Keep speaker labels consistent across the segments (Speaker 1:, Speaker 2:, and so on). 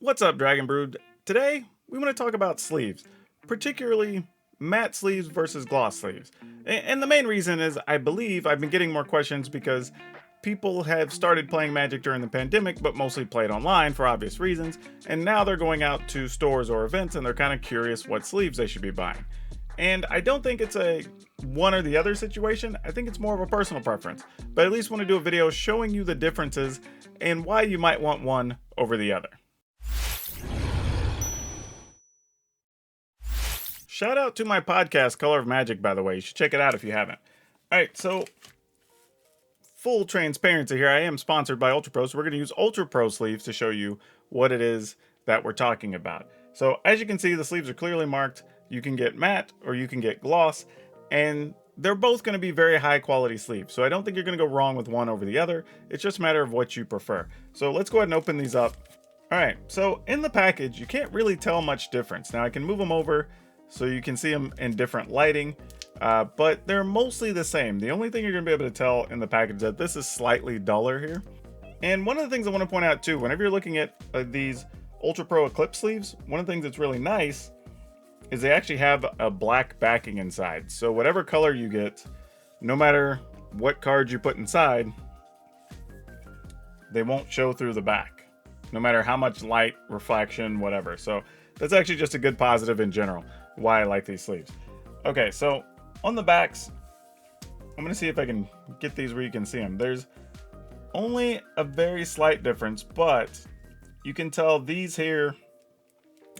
Speaker 1: What's up, Dragon Brood? Today, we want to talk about sleeves, particularly matte sleeves versus gloss sleeves. And the main reason is I believe I've been getting more questions because people have started playing Magic during the pandemic, but mostly played online for obvious reasons, and now they're going out to stores or events and they're kind of curious what sleeves they should be buying. And I don't think it's a one or the other situation. I think it's more of a personal preference. But I at least want to do a video showing you the differences and why you might want one over the other. Shout out to my podcast, Color of Magic, by the way. You should check it out if you haven't. All right, so full transparency here. I am sponsored by Ultra Pro, so we're going to use Ultra Pro sleeves to show you what it is that we're talking about. So as you can see, the sleeves are clearly marked. You can get matte or you can get gloss, and they're both going to be very high quality sleeves. So I don't think you're going to go wrong with one over the other. It's just a matter of what you prefer. So let's go ahead and open these up. All right, so in the package, you can't really tell much difference. Now I can move them over so you can see them in different lighting, but they're mostly the same. The only thing you're going to be able to tell in the package is that this is slightly duller here. And one of the things I want to point out too, whenever you're looking at these Ultra Pro Eclipse sleeves, one of the things that's really nice is they actually have a black backing inside. So whatever color you get, no matter what cards you put inside, they won't show through the back, no matter how much light, reflection, whatever. So that's actually just a good positive in general, why I like these sleeves. Okay, so on the backs, I'm gonna see if I can get these where you can see them. There's only a very slight difference, but you can tell these here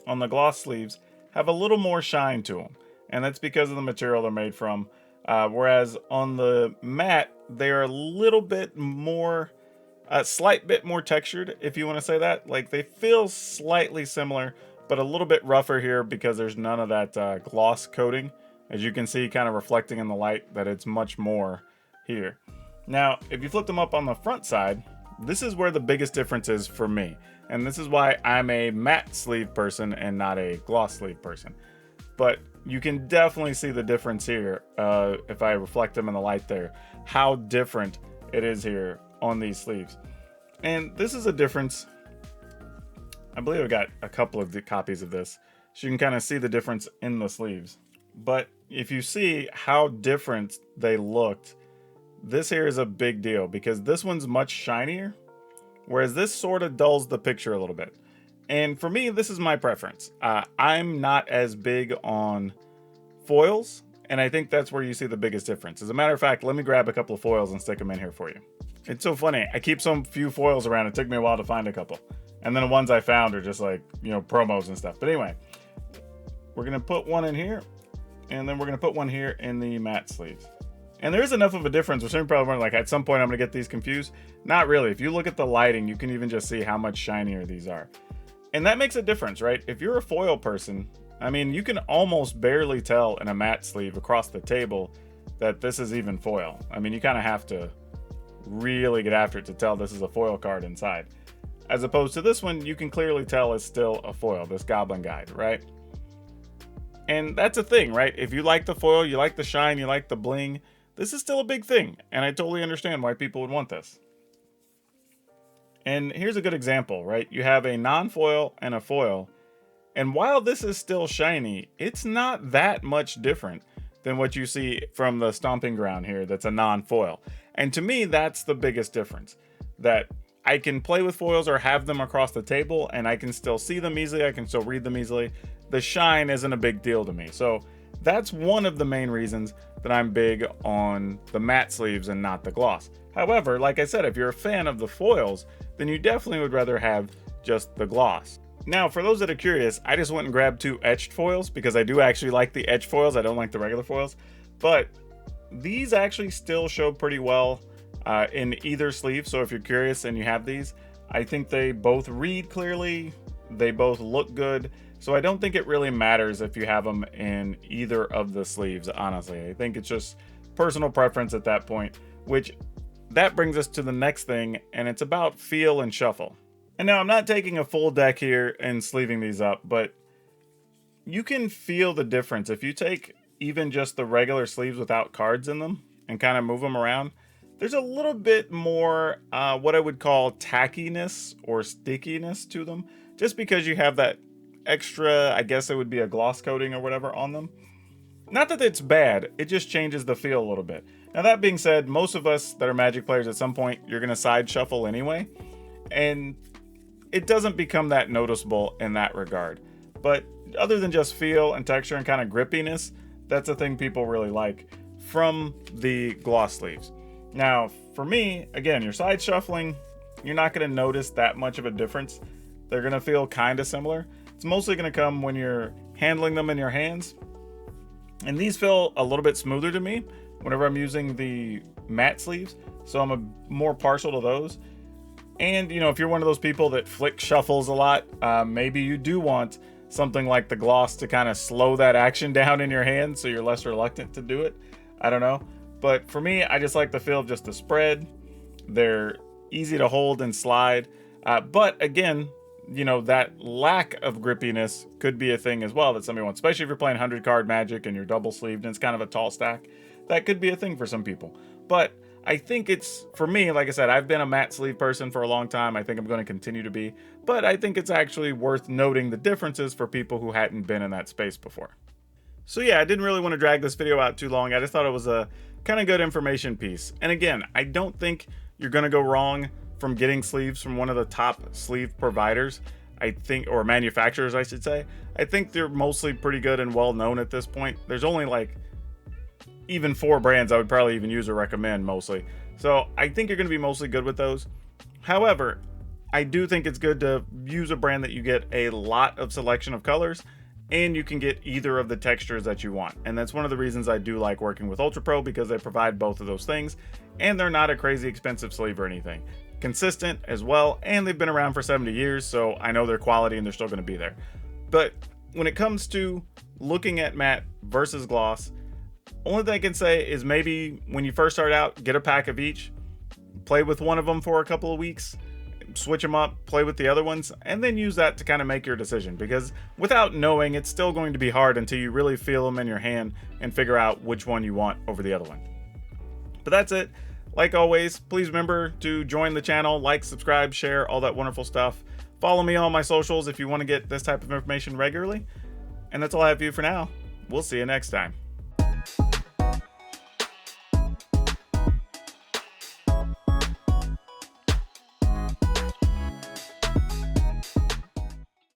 Speaker 1: on the gloss sleeves have a little more shine to them, and that's because of the material they're made from. Whereas on the matte, they're a little bit more, a slight bit more textured, if you want to say that. Like they feel slightly similar, but a little bit rougher here because there's none of that gloss coating. As you can see, kind of reflecting in the light, that it's much more here. Now, if you flip them up on the front side, this is where the biggest difference is for me. And this is why I'm a matte sleeve person and not a gloss sleeve person. But you can definitely see the difference here if I reflect them in the light there, how different it is here on these sleeves. And this is a difference. I believe I got a couple of the copies of this, so you can kind of see the difference in the sleeves. But if you see how different they looked, this here is a big deal because this one's much shinier, whereas this sort of dulls the picture a little bit. And for me, this is my preference. I'm not as big on foils, and I think that's where you see the biggest difference. As a matter of fact, let me grab a couple of foils and stick them in here for you. It's so funny. I keep some few foils around. It took me a while to find a couple. And then the ones I found are just like, you know, promos and stuff. But anyway, we're going to put one in here, and then we're going to put one here in the matte sleeves. And there is enough of a difference. We're certainly probably like at some point I'm going to get these confused. Not really. If you look at the lighting, you can even just see how much shinier these are. And that makes a difference, right? If you're a foil person, I mean, you can almost barely tell in a matte sleeve across the table that this is even foil. I mean, you kind of have to really get after it to tell this is a foil card inside. As opposed to this one, you can clearly tell it's still a foil, this Goblin Guide, right? And that's a thing, right? If you like the foil, you like the shine, you like the bling, this is still a big thing. And I totally understand why people would want this. And here's a good example, right? You have a non-foil and a foil. And while this is still shiny, it's not that much different than what you see from the Stomping Ground here that's a non-foil. And to me, that's the biggest difference. That I can play with foils or have them across the table and I can still see them easily, I can still read them easily. The shine isn't a big deal to me. So that's one of the main reasons that I'm big on the matte sleeves and not the gloss. However, like I said, if you're a fan of the foils, then you definitely would rather have just the gloss. Now, for those that are curious, I just went and grabbed 2 etched foils because I do actually like the etched foils. I don't like the regular foils, but these actually still show pretty well in either sleeve. So if you're curious and you have these, I think they both read clearly. They both look good. So I don't think it really matters if you have them in either of the sleeves, honestly. I think it's just personal preference at that point, which that brings us to the next thing, and it's about feel and shuffle. And now I'm not taking a full deck here and sleeving these up, but you can feel the difference. If you take even just the regular sleeves without cards in them and kind of move them around, there's a little bit more what I would call tackiness or stickiness to them. just because you have that extra, I guess it would be a gloss coating or whatever on them. Not that it's bad, it just changes the feel a little bit. Now that being said, most of us that are Magic players at some point, you're gonna side shuffle anyway, and it doesn't become that noticeable in that regard. But other than just feel and texture and kind of grippiness, that's a thing people really like from the gloss sleeves. Now, for me, again, you're side shuffling, you're not gonna notice that much of a difference. They're gonna feel kind of similar. It's mostly gonna come when you're handling them in your hands. And these feel a little bit smoother to me whenever I'm using the matte sleeves, so I'm more partial to those. And you know, if you're one of those people that flick shuffles a lot, maybe you do want something like the gloss to kind of slow that action down in your hand so you're less reluctant to do it. I don't know. But for me, I just like the feel of just the spread. They're easy to hold and slide. But again, you know, that lack of grippiness could be a thing as well that somebody wants, especially if you're playing 100 card Magic and you're double sleeved and it's kind of a tall stack. That could be a thing for some people. But I think it's, for me, like I said, I've been a matte sleeve person for a long time. I think I'm going to continue to be. But I think it's actually worth noting the differences for people who hadn't been in that space before. So yeah, I didn't really want to drag this video out too long. I just thought it was a kind of good information piece. And again, I don't think you're going to go wrong from getting sleeves from one of the top sleeve providers, I think, or manufacturers, I should say. I think they're mostly pretty good and well known at this point. There's only like even 4 brands I would probably even use or recommend mostly. So I think you're going to be mostly good with those. However, I do think it's good to use a brand that you get a lot of selection of colors and you can get either of the textures that you want. And that's one of the reasons I do like working with Ultra Pro, because they provide both of those things and they're not a crazy expensive sleeve or anything. Consistent as well, and they've been around for 70 years, so I know their quality and they're still going to be there. But when it comes to looking at matte versus gloss, only thing I can say is maybe when you first start out, get a pack of each, play with one of them for a couple of weeks, switch them up, play with the other ones, and then use that to kind of make your decision, because without knowing, it's still going to be hard until you really feel them in your hand and figure out which one you want over the other one. But that's it. Like always, please remember to join the channel, like, subscribe, share, all that wonderful stuff. Follow me on my socials if you want to get this type of information regularly. And that's all I have for you for now. We'll see you next time.